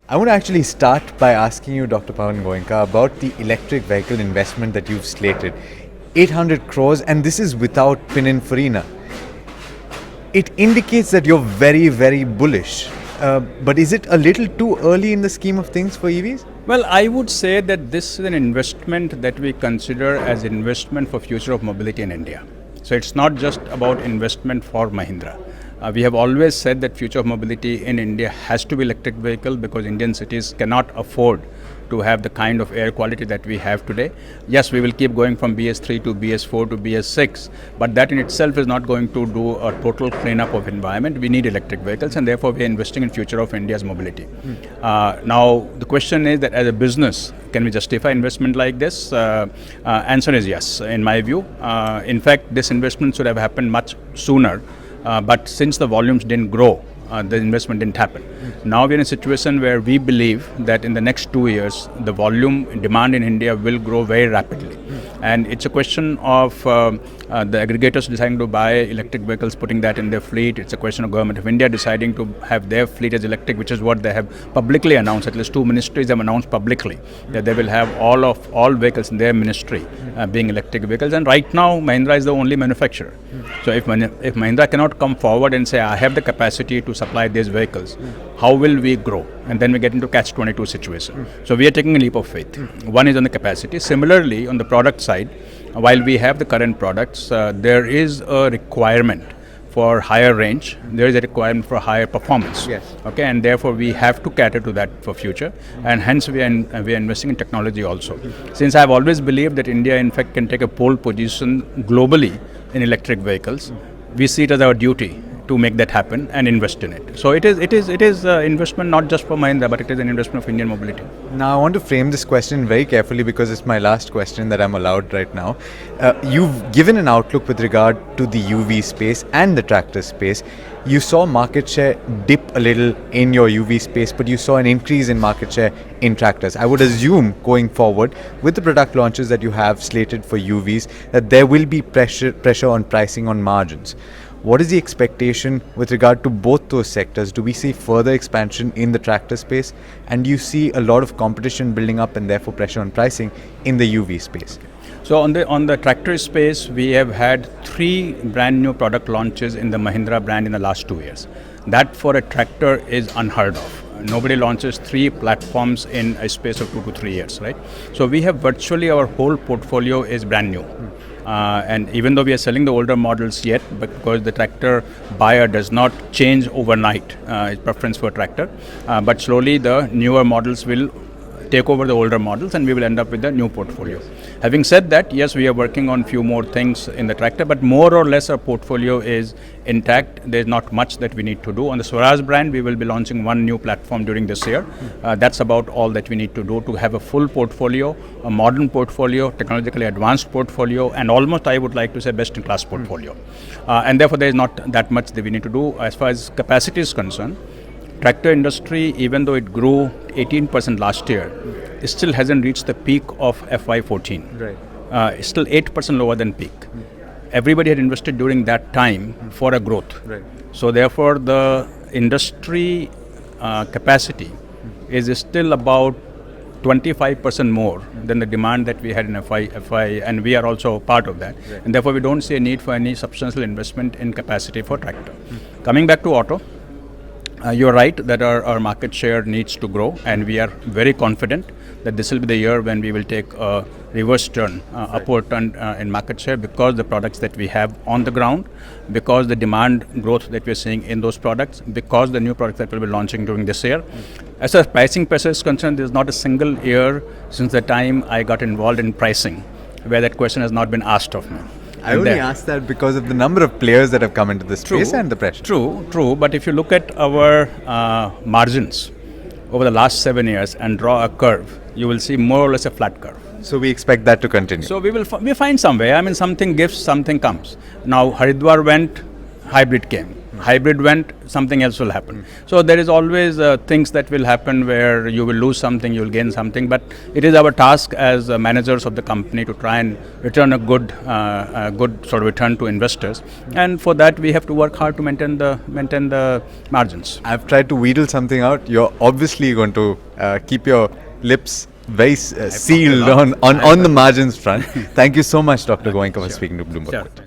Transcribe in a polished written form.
I want to actually start by asking you, Dr. Pawan Goenka, about the electric vehicle investment that you've slated. 800 crores, and this is without Pininfarina. It indicates that you're very, very bullish. But is it a little too early in the scheme of things for EVs? Well, I would say that this is an investment that we consider as investment for future of mobility in India. So it's not just about investment for Mahindra. We have always said that future of mobility in India has to be electric vehicle because Indian cities cannot afford to have the kind of air quality that we have today. Yes, we will keep going from BS3 to BS4 to BS6, but that in itself is not going to do a total cleanup of environment. We need electric vehicles, and therefore we are investing in future of India's mobility. Now, the question is that as a business, can we justify investment like this? Answer is yes, in my view. In fact, this investment should have happened much sooner. But since the volumes didn't grow, the investment didn't happen. Now we're in a situation where we believe that in the next 2 years, the volume demand in India will grow very rapidly. And it's a question of the aggregators deciding to buy electric vehicles, putting that in their fleet. It's a question of Government of India deciding to have their fleet as electric, which is what they have publicly announced. At least 2 ministries have announced publicly that they will have all vehicles in their ministry being electric vehicles. And right now, Mahindra is the only manufacturer. So if Mahindra cannot come forward and say, I have the capacity to supply these vehicles, how will we grow? And then we get into catch-22 situation. So we are taking a leap of faith. One is on the capacity. Similarly, on the product side, while we have the current products, there is a requirement for higher range. There is a requirement for higher performance. Yes. Okay, and therefore we have to cater to that for future, and hence we are investing in technology also. Since I have always believed that India, in fact, can take a pole position globally in electric vehicles, we see it as our duty to make that happen and invest in it. So it is investment not just for Mahindra, but it is an investment for Indian mobility. Now, I want to frame this question very carefully because it's my last question that I'm allowed right now. You've given an outlook with regard to the UV space and the tractor space. You saw market share dip a little in your UV space, but you saw an increase in market share in tractors. I would assume going forward with the product launches that you have slated for UVs that there will be pressure on pricing on margins. What is the expectation with regard to both those sectors? Do we see further expansion in the tractor space? And do you see a lot of competition building up and therefore pressure on pricing in the UV space? So on the tractor space, we have had 3 brand new product launches in the Mahindra brand in the last 2 years. That for a tractor is unheard of. Nobody launches 3 platforms in a space of 2 to 3 years, right? So we have virtually our whole portfolio is brand new. And even though we are selling the older models yet, because the tractor buyer does not change overnight his preference for tractor, but slowly the newer models will take over the older models and we will end up with a new portfolio. Having said that, yes, we are working on few more things in the tractor, but more or less our portfolio is intact. There's not much that we need to do. On the Swaraj brand, we will be launching 1 new platform during this year. That's about all that we need to do to have a full portfolio, a modern portfolio, technologically advanced portfolio, and almost, I would like to say, best-in-class portfolio. And therefore, there is not that much that we need to do. As far as capacity is concerned, tractor industry, even though it grew 18% last year, it still hasn't reached the peak of FY14. Right. It's still 8% lower than peak. Everybody had invested during that time for a growth. Right. So therefore, the industry capacity is still about 25% more than the demand that we had in FY, and we are also part of that. Right. And therefore, we don't see a need for any substantial investment in capacity for tractor. Coming back to auto, you're right that our market share needs to grow, and we are very confident that this will be the year when we will take a reverse turn, upward turn in market share, because the products that we have on the ground, because the demand growth that we're seeing in those products, because the new products that we'll be launching during this year. As far as pricing pressure is concerned, there's not a single year since the time I got involved in pricing where that question has not been asked of me. I only asked that because of the number of players that have come into the space and the pressure. True. But if you look at our margins over the last 7 years and draw a curve, you will see more or less a flat curve. So we expect that to continue. So we find some way. I mean, something gives, something comes. Now Haridwar went, hybrid came. Hybrid went, something else will happen. So there is always things that will happen where you will lose something, you will gain something. But it is our task as managers of the company to try and return a good sort of return to investors. And for that, we have to work hard to maintain the margins. I've tried to wheedle something out. You're obviously going to keep your lips very sealed on the margins front. Thank you so much, Dr. Goenka, for speaking to Bloomberg. Sure.